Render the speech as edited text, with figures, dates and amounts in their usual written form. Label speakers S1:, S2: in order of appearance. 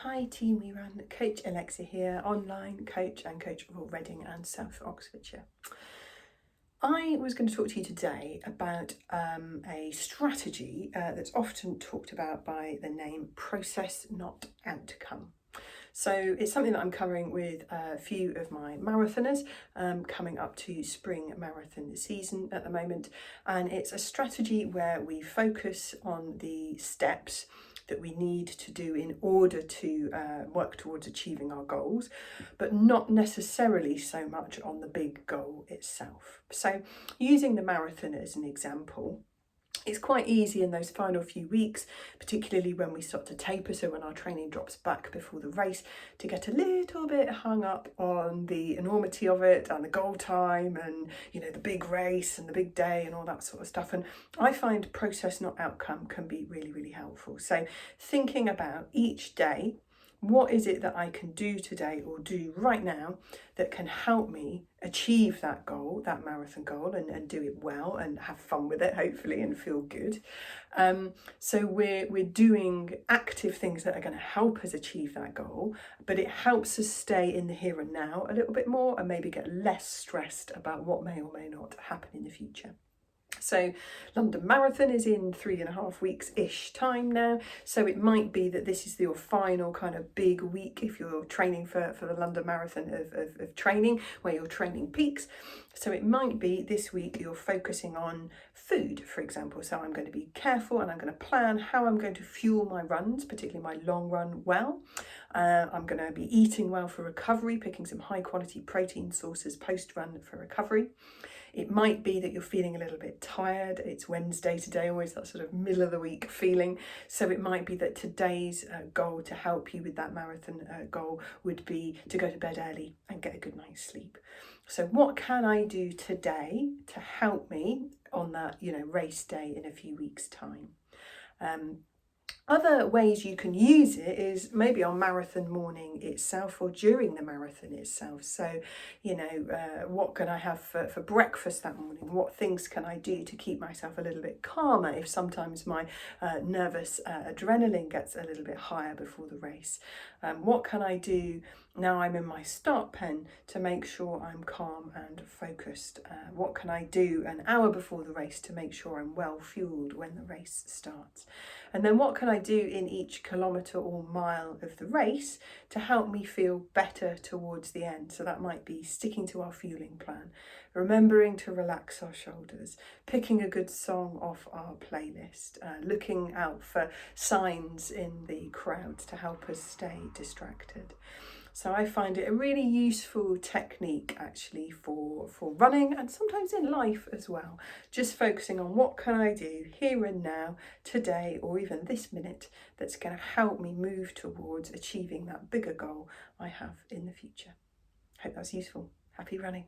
S1: Hi Team We Run, Coach Alexa here, online coach and coach for Reading and South Oxfordshire. I was going to talk to you today about a strategy that's often talked about by the name process, not outcome. So it's something that I'm covering with a few of my marathoners coming up to spring marathon season at the moment. And it's a strategy where we focus on the steps that we need to do in order to work towards achieving our goals, but not necessarily so much on the big goal itself. So using the marathon as an example, it's quite easy in those final few weeks, particularly when we start to taper, so when our training drops back before the race, to get a little bit hung up on the enormity of it and the goal time and, you know, the big race and the big day and all that sort of stuff. And I find process, not outcome, can be really, really helpful. So thinking about each day, what is it that I can do today or do right now that can help me achieve that goal, that marathon goal, and do it well and have fun with it, hopefully, and feel good. So we're doing active things that are going to help us achieve that goal, but it helps us stay in the here and now a little bit more and maybe get less stressed about what may or may not happen in the future. So London Marathon is in 3.5 weeks-ish time now. So it might be that this is your final kind of big week if you're training for the London Marathon of training, where your training peaks. So it might be this week you're focusing on food, for example. So I'm going to be careful and I'm going to plan how I'm going to fuel my runs, particularly my long run, well. I'm going to be eating well for recovery, picking some high quality protein sources post-run for recovery. It might be that you're feeling a little bit tired. It's Wednesday today, always that sort of middle of the week feeling. So it might be that today's goal to help you with that marathon goal would be to go to bed early and get a good night's sleep. So what can I do today to help me on that, race day in a few weeks' time? Other ways you can use it is maybe on marathon morning itself or during the marathon itself. So, what can I have for breakfast that morning? What things can I do to keep myself a little bit calmer if sometimes my nervous adrenaline gets a little bit higher before the race? What can I do now I'm in my start pen to make sure I'm calm and focused? What can I do an hour before the race to make sure I'm well fueled when the race starts? And then what can I do in each kilometre or mile of the race to help me feel better towards the end? So that might be sticking to our fueling plan, remembering to relax our shoulders, picking a good song off our playlist, looking out for signs in the crowd to help us stay distracted. So I find it a really useful technique actually for running and sometimes in life as well. Just focusing on what can I do here and now, today, or even this minute that's going to help me move towards achieving that bigger goal I have in the future. Hope that's useful. Happy running.